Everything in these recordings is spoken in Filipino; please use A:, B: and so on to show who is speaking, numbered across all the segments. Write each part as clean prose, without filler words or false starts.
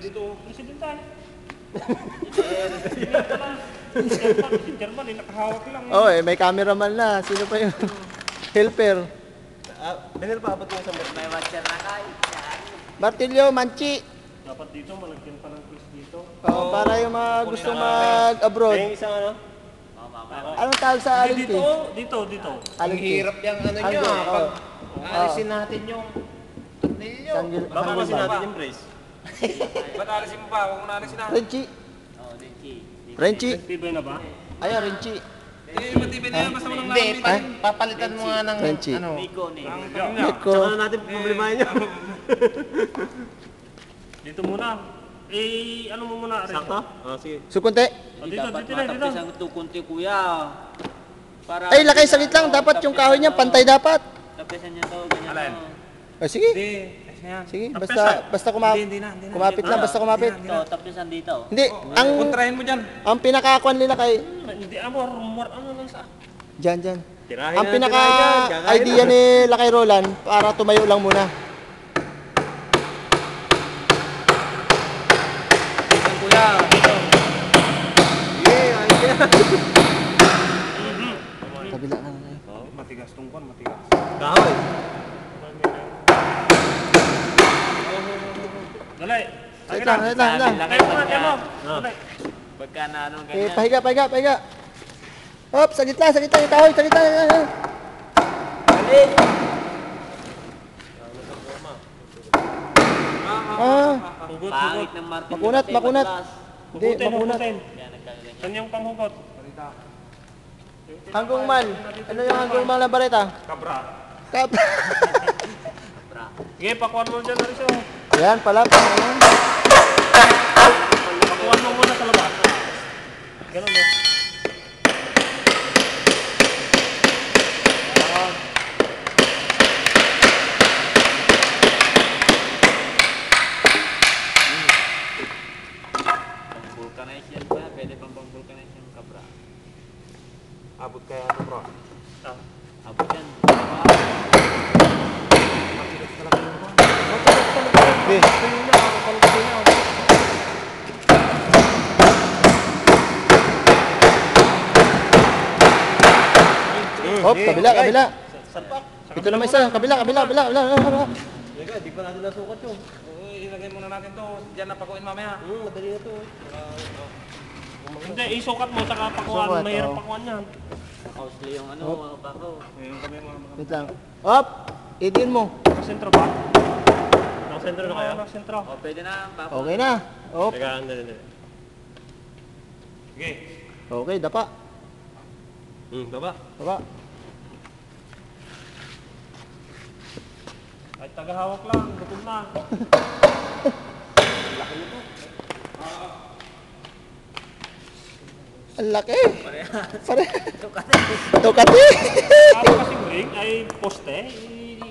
A: dito, presidental. Si German, nakahawak lang.
B: Oh, may cameraman na. Sino pa yung helper?
C: Benel pa abot yung isang bot.
D: May watcher na kayo.
B: Martilyo, manchi.
A: Dapat dito, malagyan pa ng quiz dito.
B: Oh, para yung mga gusto mag-abroad.
C: Yung isang ano?
B: Anong tawag sa alin?
A: Dito.
C: Ang hirap yung ano nyo. Pag alisin natin yung tornilyo.
D: Baka kasi natin yung
C: brace.
E: Ba't alisin mo pa? Huwag mo na alisin na.
B: Renchi.
D: Oo, Denki.
B: Renchi.
A: Tibay na ba?
B: Ayun, Renchi.
E: Eh, matibay na yan. Basta walang
C: Hindi,
E: lamin.
C: papalitan mo nga ng
B: Renchi.
C: ano.
D: Nico, Nico.
B: Nico.
C: Tsaka na natin problemahin nyo.
A: Dito muna. Eh, ano mo muna?
C: Sakto? Sige.
B: Sukunti.
A: Dito.
D: Matapis ang tukunti, kuya. Para
B: Ay, lakay saglit lang. Dapat yung kahoy niya, pantay dapat.
D: tapisan niya to, ganyan
E: Alin?
D: to.
B: Oh, sige.
E: Hindi. Ayos na yan.
B: Sige,
A: Tapesan.
B: basta
E: Hindi na.
B: kumapit lang, basta kumapit.
D: Ito, tapisan dito.
B: Hindi,
E: Kontrahin mo dyan.
B: ang pinakakuan nila kay
A: Hindi, amor, ano lang sa...
B: Diyan.
C: Tirahin
B: Ang
C: na,
B: pinaka-idea ni Lakay Roland para tumayo lang muna.
E: Yan, kuya.
C: Yeah, ayos yan.
B: Kabila na.
E: Matigas tong kon, matigas.
C: Kahoy.
A: Dali.
B: Wait lang.
A: Lagay mo natin mo. Dali.
D: Pagka na ano,
B: Eh,
D: ganyan.
B: pahiga. Hop, sa gitna yung kahoy, sa gitna.
A: Hugot.
D: Pangit ng martilyo.
B: Makunat.
D: kasi madalas.
B: Hindi, makunat.
D: Kaya nagkaganyan.
A: Saan yung panghugot?
B: Hanggungman. Ano yung hanggungman na bareta?
A: Kabra.
B: Kap.
A: Sige, pakuan mo dyan, Ariso.
B: Yan pala.
A: Pakuan mo muna sa labas. Ganun mo.
D: Vulcanize yan pa, pwede pang vulcanize yung kabra.
E: Abot kaya ito, bro.
D: Abot yan.
E: Matigas talaga yung kon.
B: Hop, kabila. Ito naman isa, kabila.
C: Teka, di pa natin nasukat yun.
E: Ilagay muna natin to. Diyan na pakuin mamaya.
C: Madali na to.
A: Hindi, isukat mo, saka pakuan.
B: Sukat,
A: Mahirap
B: oh.
A: pakuan yan.
D: Kausli yung ano, mga bako.
E: Ngayon kami mga
B: Wait lang. Hop, idin mo.
A: Nakasentro ba?
C: Nakasentro na kayo?
A: Nakasentro.
D: O, pwede na, bako.
B: Okay na. Hop.
C: Teka, andali.
E: Sige.
B: Okay, dapa.
C: Baba.
B: Baba.
A: Ay, tagahawak lang. Gutom na.
B: Ang laki. Pare. Tukati.
A: Ako kasing ring ay poste.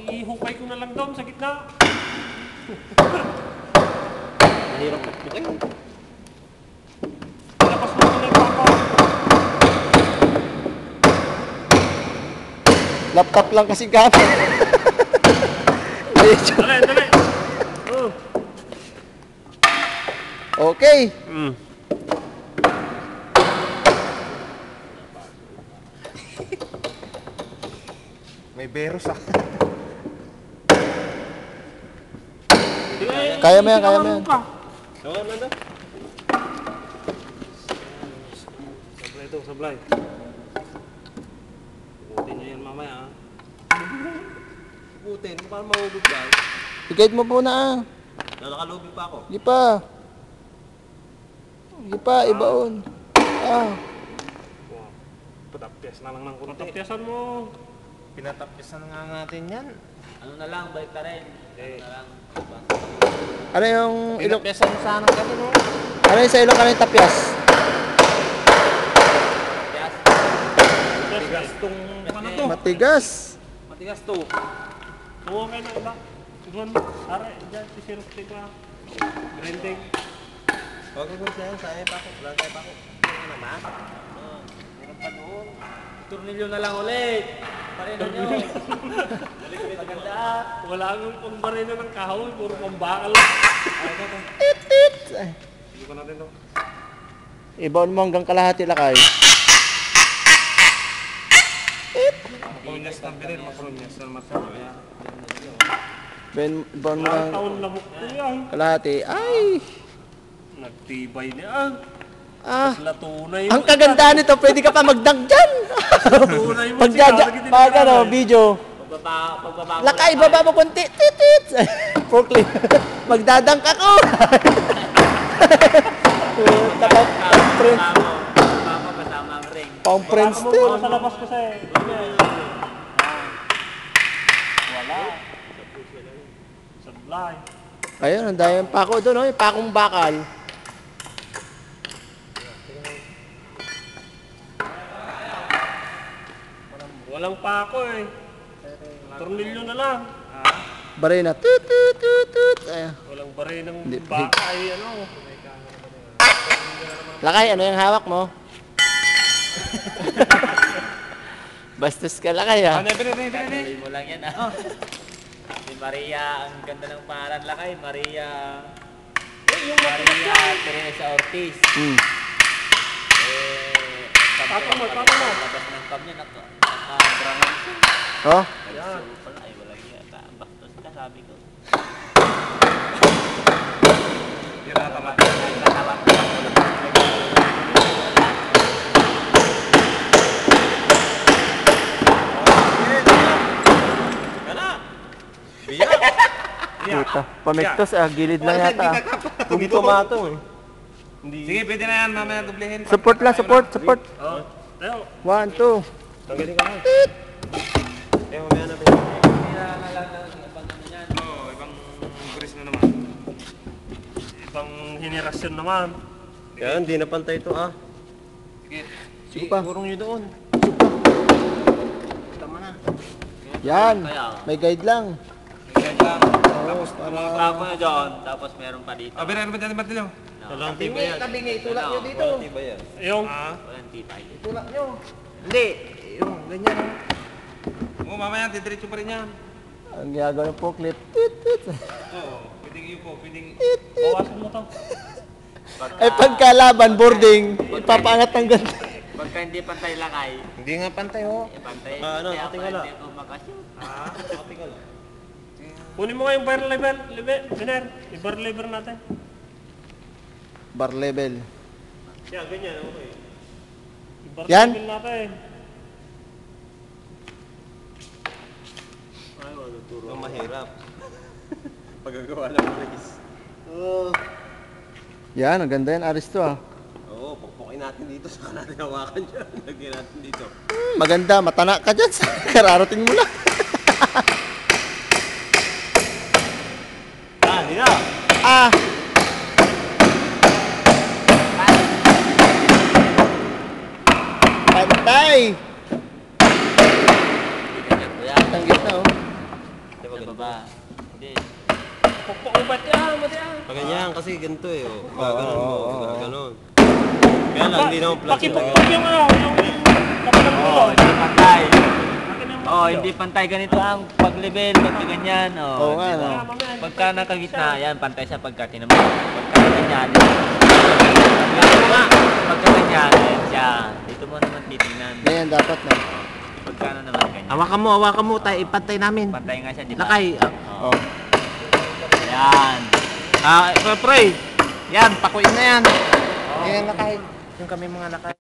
A: Ihukay ko na lang doon sa gitna.
C: Mahirap magbukin.
A: Tapos mo muna yung pako.
B: Laptop lang kasi gamit.
A: Dali.
B: Okay.
E: May beros ah.
B: Kaya mo yan.
C: Tawag na to.
E: Sablay. Butin nyo yan mamaya ah.
C: Butin, paano mahubog ba?
B: I-guide mo po na.
C: Nakalubi pa ako.
B: Hindi pa, ibaon.
E: Patapyas na lang ng kunti.
A: Tapyasan mo.
C: Pinatapyasan na nga natin yan.
D: Ano na lang, balik ka rin. Ano na lang.
B: Ano yung ilok?
C: Pinatapyasan mo sana kami no?
B: Ano yung sa ilok? Ano yung tapyas?
D: Yes.
E: Tigas tong ano to.
B: Matigas.
E: Matigas to.
A: Tuwa kayo na iba. Tignan mo. Are, dyan, sisirok ka. Grinding.
C: Huwag ko kung sa'yo, sa'yo pa ako. Wala tayo pa ako. Ano ba?
D: Meron pa noon. Tornilyo na lang ulit. Parino nyo. Maganda.
A: Wala akong pambarino ng kahoy. Puro pambakal lang.
B: Tit.
E: natin to.
B: Ibaon mo hanggang kalahati lakay.
E: Mapunyas ng bilin, mapunyas ng matulog.
B: Ibaon mo
A: Parang
B: hanggang
A: taon lamok ko yan.
B: kalahati. Ay!
A: Nagtibay niya.
B: Ah!
A: Latunay
B: Ang kagandahan nito, pwede ka pa magdag dyan.
A: Latunay mo
B: Pag ano, video.
D: Pagbaba mo
B: Lakay, baba mo konti. Titit! Forklift. Magdadang ako. Tapos, prince.
D: kasama ang ring.
B: Pang prince
A: Baka
B: din.
A: mo sa labas kasi. Wala. Sablay.
B: Ayun, ang dami yung pako doon. Oh, yung pakong bakal.
A: Walang pako eh. Tornilyo na lang.
B: Barena. Tut, tut, tut, tut. Ayun.
A: Walang bare ng
B: Hindi.
A: baka ay ano.
B: Lakay, ano yung hawak mo? Bastos ka lakay ah.
D: Tuloy mo lang yan ah. Si Maria, ang ganda ng pangalan lakay. Maria Teresa Ortiz.
B: Hmm.
A: Tapos mo, tapos mo.
D: Labas ng kam niya, nakabrangan siya.
B: Oh?
A: Yan.
D: Pala, ay walang yata. Bastos ka, sabi ko.
B: Puta. Pamektos ah. Gilid lang yata ah.
C: Hindi tumatong eh.
E: Sige, pwede na yan. Mamaya dublehin.
B: Support lang, support, support.
A: Oh. Tayo.
B: 1, 2.
C: Tanggalin ka na. Eh, mamaya na.
E: Oo, ibang buris na naman.
A: Ibang henerasyon naman.
C: Kaya hindi na pantay ito ah.
B: Sige pa.
C: Kurong nyo doon.
B: Yan. May guide lang.
E: Tapos,
D: Bravo na John, tapos meron pa dito.
E: abira naman dyan martilyo.
C: Walang tibay yan.
B: Tabi nga, itulak nyo dito.
C: Walang tibay yan.
A: Yung
D: Walang titay.
B: Itulak nyo.
C: Hindi. Yung ganyan ah.
E: Oo, mamaya, didiretso pa rin yan.
B: Ang ginagawa ng forklift. Tit, tit.
E: Oo, pwedeng iyo po, pwedeng...
A: bawasan mo to.
B: Ay pagkalaban, boarding, ipapaangat ng ganito.
D: Pagka hindi pantay lakay,
C: Hindi nga pantay oh.
D: pantay.
C: Ano,
D: kaya
C: katingala.
D: pa hindi ako makashoot.
C: Katingala.
A: Kunin mo nga yung bar level, Biner. I-bar lever natin.
B: Bar level.
C: Yan, ganyan okay.
A: I-bar
B: Yan.
A: level natin.
C: Ang mahirap. Pagagawa ng race.
B: Yan, ang ganda yan, Aristo ah.
C: Oo, pukpukin natin dito. Saka natin hawakan dyan. Lagyan natin dito.
B: Maganda, matana ka dyan. Kararating mo lang.
C: Ah, hindi na.
B: Ah! Pantay!
D: Ganyan ko yan.
B: Ang gitna oh.
D: Sa baba. Hindi.
A: Pagpakubat yan, mati yan.
C: Pag ganyan kasi ganito eh. Oh. Gaganon mo. Gaganon. Kaya lang, hindi naman plus
A: Pakipagpag yung ano, yung kapalang
D: Oo,
A: ulo.
D: hindi pantay.
A: Akin yung
D: Oo, hindi pantay ganito ang pag-level, pagka ganyan.
B: Oo nga, no?
D: Pagka nakagitna, yan, pantay sa pagka tinaman. Pagka ganyan, pagka ganyan, yan siya. Dito mo naman titingnan.
B: Ganyan dapat na.
D: Pagka na naman ganyan.
C: hawakan mo. Tayo, ipantay namin.
D: Pantay nga siya, di ba?
C: Lakay.
D: Oo.
B: Oh.
D: Yan.
C: Ah, pre. Yan, pakuin na yan. Yan, lakay. Yung kami mga lakay.